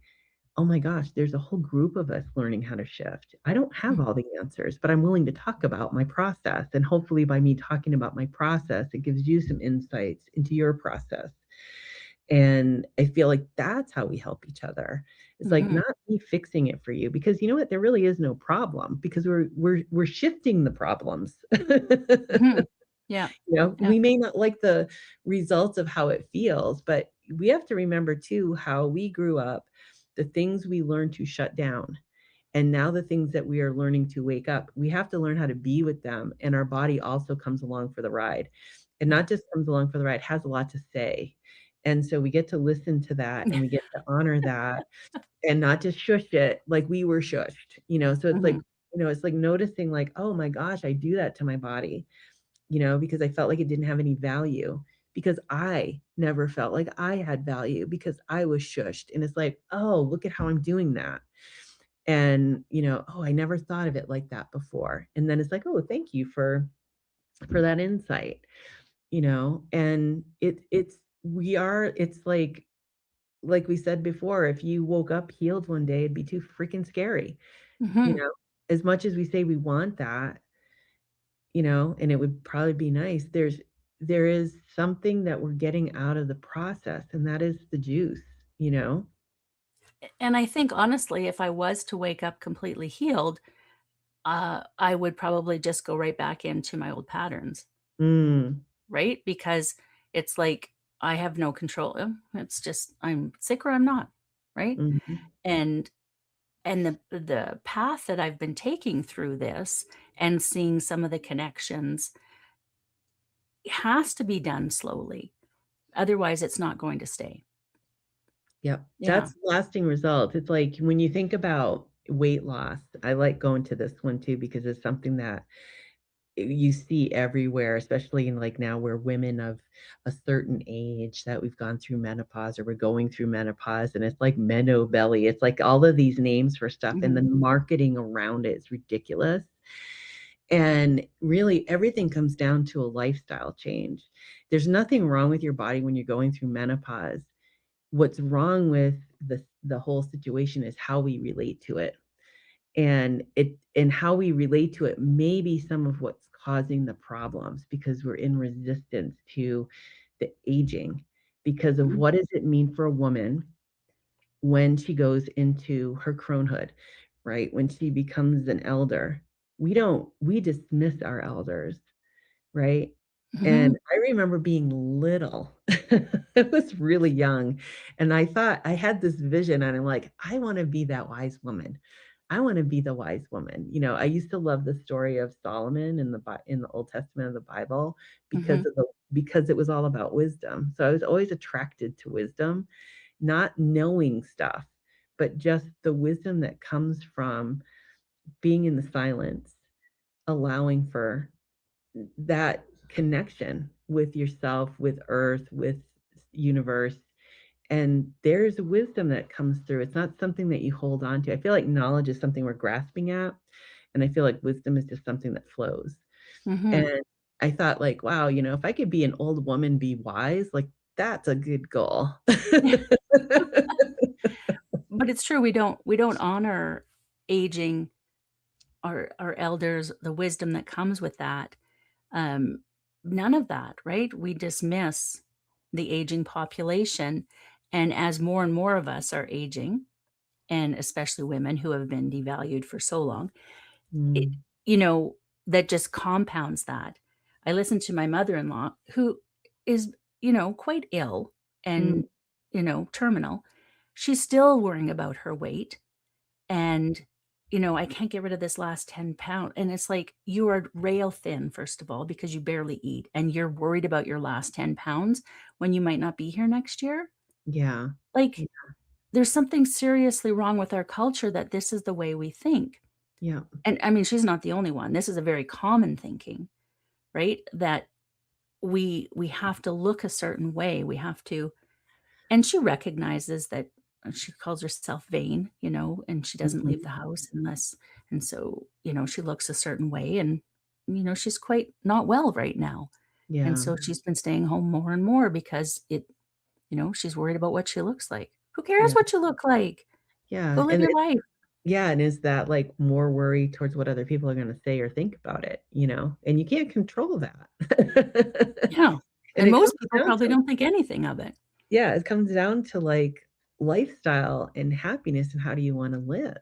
oh my gosh, there's a whole group of us learning how to shift. I don't have Mm, all the answers, but I'm willing to talk about my process. And hopefully, by me talking about my process, it gives you some insights into your process. And I feel like that's how we help each other. It's like mhm, not me fixing it for you because you know what? There really is no problem because we're shifting the problems. mhm. Yeah, yeah, We may not like the results of how it feels, but we have to remember too how we grew up, the things we learned to shut down. And now the things that we are learning to wake up, we have to learn how to be with them. And our body also comes along for the ride. And yeah. not just comes along for the ride, has a lot to say. And so we get to listen to that and we get to honor that and not just shush it like we were shushed. So it's like, Mhm, it's like noticing like, oh my gosh, I do that to my body, because I felt like it didn't have any value because I never felt like I had value because I was shushed. And it's like, oh, look at how I'm doing that. And, oh, I never thought of it like that before. And then it's like, oh, thank you for that insight, and it's like we said before, if you woke up healed one day, it'd be too freaking scary, you mhm. know, as much as we say we want that, and it would probably be nice. There is something that we're getting out of the process, and that is the juice, you know? And I think honestly, if I was to wake up completely healed, I would probably just go right back into my old patterns, Mm, right? Because it's like I have no control. It's just I'm sick or I'm not, right? Mhm. And the path that I've been taking through this and seeing some of the connections has to be done slowly. Otherwise, it's not going to stay. Yep. Yeah. That's lasting results. It's like when you think about weight loss, I like going to this one too because it's something that you see everywhere, especially in like now we're women of a certain age that we've gone through menopause or we're going through menopause and it's like meno belly. It's like all of these names for stuff and the Mhm. marketing around it is ridiculous. And really everything comes down to a lifestyle change. There's nothing wrong with your body when you're going through menopause. What's wrong with the whole situation is how we relate to it. And how we relate to it may be some of what's causing the problems because we're in resistance to the aging because of Mhm. what does it mean for a woman when she goes into her cronehood, right? When she becomes an elder. We dismiss our elders, right? And Mhm. I remember being little. I was really young, and I thought I had this vision, and I'm like, "I wanna be that wise woman. I wanna be the wise woman." I used to love the story of Solomon in the Old Testament of the Bible Mhm. because it was all about wisdom. So I was always attracted to wisdom, not knowing stuff, but just the wisdom that comes from being in the silence, allowing for that connection with yourself, with earth, with universe. And there's wisdom that comes through. It's not something that you hold on to. I feel like knowledge is something we're grasping at. And I feel like wisdom is just something that flows. Mhm. And I thought, like, wow, if I could be an old woman, be wise, like, that's a good goal. But it's true, we don't honor aging, our elders, the wisdom that comes with that. Um, None of that, right? We dismiss the aging population, and as more and more of us are aging, and especially women who have been devalued for so long, it Mm, you know, that just compounds that. I listened to my mother-in-law who is, quite ill mm, and, terminal. She's still worrying about her weight and, "I can't get rid of this last 10 pound," and it's like, you are rail thin, first of all, because you barely eat, and you're worried about your last 10 pounds when you might not be here next year? yeah. Like, Yeah. there's something seriously wrong with our culture that this is the way we think. Yeah. And, I mean, she's not the only one. This is a very common thinking, right? That we have to look a certain way. We have to and she recognizes that she calls herself vain, and she doesn't leave the Mhm. house unless and so, she looks a certain way and, she's quite not well right now. And Yeah. so she's been staying home more and more because she's worried about what she looks like. Who cares Yeah. what you look like? Go Yeah. live And your life. yeah, and is that, like, more worry towards what other people are gonna say or think about it, And you can't control that. Yeah. And And it comes most people down probably to don't think anything of it. yeah, it comes down to, like, lifestyle and happiness and how do you wanna live,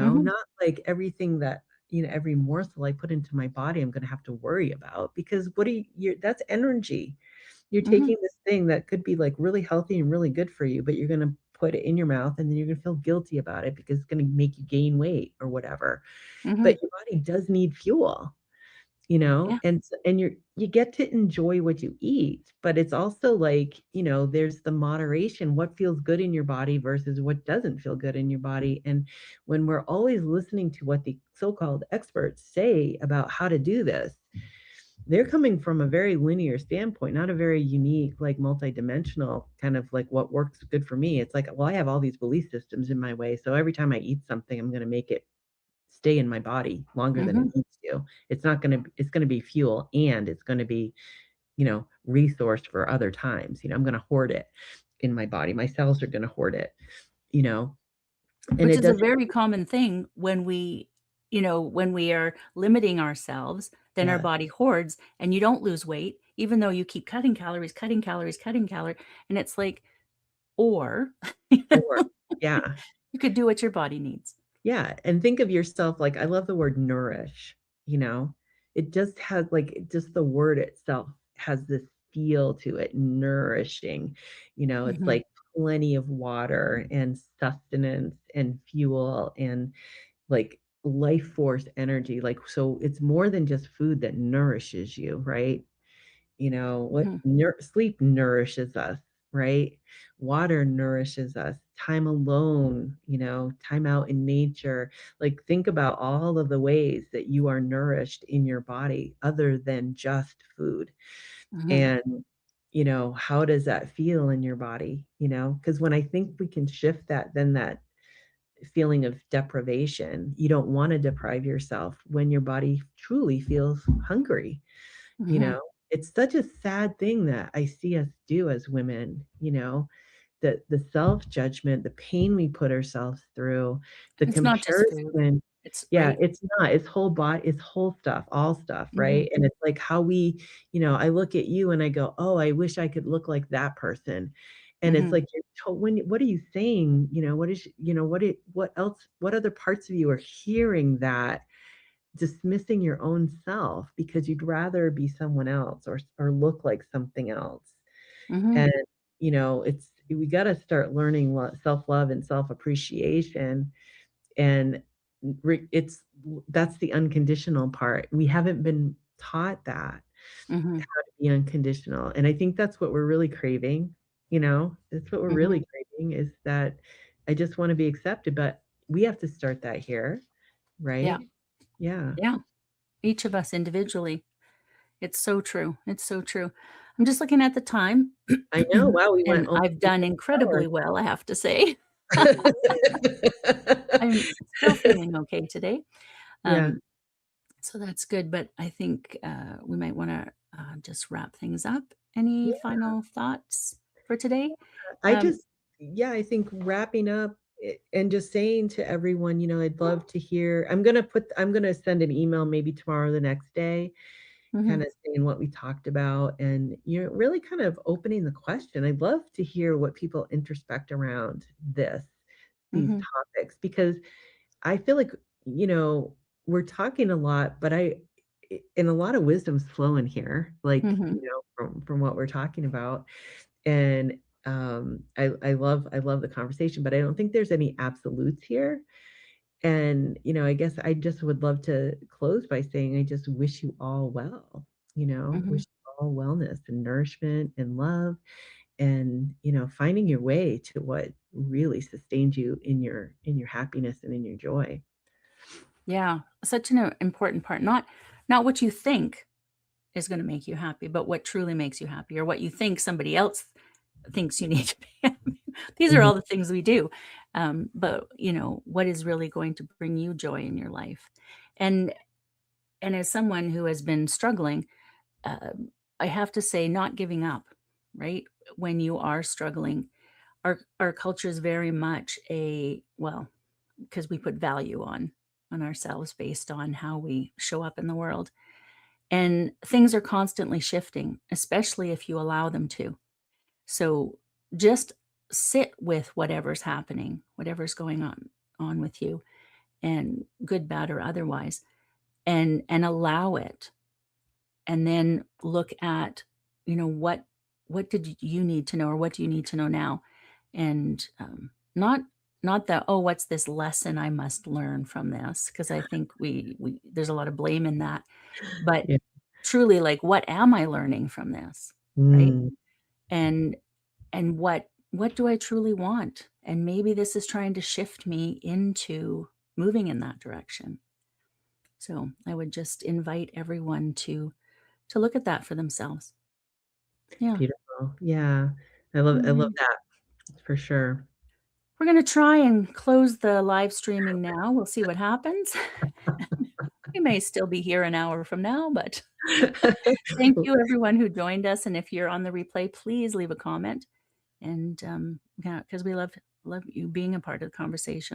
Mhm. Not like everything that every morsel I put into my body, I'm gonna have to worry about because what do you that's energy. You're Mhm. taking this thing that could be, like, really healthy and really good for you, but you're gonna put it in your mouth, and then you're gonna feel guilty about it because it's gonna make you gain weight or whatever. Mhm. But your body does need fuel, Yeah. and you get to enjoy what you eat, but it's also like, there's the moderation, what feels good in your body versus what doesn't feel good in your body, and when we're always listening to what the so-called experts say about how to do this, they're coming from a very linear standpoint, not a very unique, like, multidimensional kind of like what works good for me. It's like, well, I have all these belief systems in my way, so every time I eat something, I'm gonna make it stay in my body longer than it Mhm. needs to. It's gonna be fuel, and it's gonna be, resource for other times, I'm gonna hoard it in my body. My cells are gonna hoard it, you know, and Which it is a doesn't very common thing when we are limiting ourselves, then our yeah, body hoards and you don't lose weight, even though you keep cutting calories, cutting calories, cutting calorie, and it's like, or or yeah. you could do what your body needs. Yeah, and think of yourself like I love the word nourish, you know? It just has like just the word itself has this feel to it, nourishing. It's Mhm. like plenty of water and sustenance and fuel and like life force energy. Like, so it's more than just food that nourishes you, right? What Mhm. sleep nourishes us, right? Water nourishes us. Time alone, time out in nature. Like, think about all of the ways that you are nourished in your body other than just food. Mhm. And, how does that feel in your body? Because when I think we can shift that, then that feeling of deprivation, you don't want to deprive yourself when your body truly feels hungry. you Mhm. know? It's such a sad thing that I see us do as women, the self-judgment, the pain we put ourselves through, the It's not just food. comparison. It's Yeah, right. it's not, it's it's whole stuff, all stuff, Mhm. right? And it's like how I look at you and I go, "Oh, I wish I could look like that person." And it's Mhm. like what are you saying? What is what else, what other parts of you are hearing that dismissing your own self because you'd rather be someone else or look like something else. Mhm. And, it's we gotta start learning what self-love and self-appreciation, and it's that's the unconditional part. We haven't been taught that, Mhm. how to be unconditional, and I think that's what we're really craving, That's what we're Mhm. really craving is that I just wanna be accepted, but we have to start that here, Yeah. right? Yeah. Yeah. Each of us individually. It's so true. It's so true. I'm just looking at the time, I know, wow, we went and almost I've an done hour. incredibly well, I have to say. I'm still feeling okay today. Yeah, Um, so that's good, but I think, we might wanna, just wrap things up. Any yeah. final thoughts for today? I Um just yeah, I think wrapping up and just saying to everyone, I'd love to hear I'm gonna send an email maybe tomorrow or the next day, Mhm. kinda saying what we talked about and, really kind of opening the question. I'd love to hear what people introspect around these Mhm. topics, because I feel like, you know, we're talking a lot, but and a lot of wisdom's flowing here, like, Mhm. from what we're talking about. And I love the conversation, but I don't think there's any absolutes here. And, I guess I just would love to close by saying I just wish you all well, Mhm. wish you all wellness and nourishment and love and, finding your way to what really sustains you in your happiness and in your joy. Yeah, such an important part. Not what you think is gonna make you happy, but what truly makes you happy or what you think somebody else thinks you need to be happy. These are Mhm. all the things we do. But, what is really going to bring you joy in your life? And as someone who has been struggling, I have to say not giving up, right? When you are struggling, our culture is very much because we put value on ourselves based on how we show up in the world. And things are constantly shifting, especially if you allow them to. So just sit with whatever's happening, whatever's going on with you, and good, bad, or otherwise, and allow it. And then look at, what did you need to know, or what do you need to know now? And not that, oh, what's this lesson I must learn from this? Because I think we there's a lot of blame in that. But Yeah. truly, like, what am I learning from this? Right? Mm, And what do I truly want? And maybe this is trying to shift me into moving in that direction. So I would just invite everyone to look at that for themselves. Yeah. beautiful. Yeah. I love Alright. that for sure. We're gonna try and close the live streaming now. We'll see what happens. We may still be here an hour from now, but thank you everyone who joined us, and if you're on the replay, please leave a comment, and, yeah, because we love you being a part of the conversation.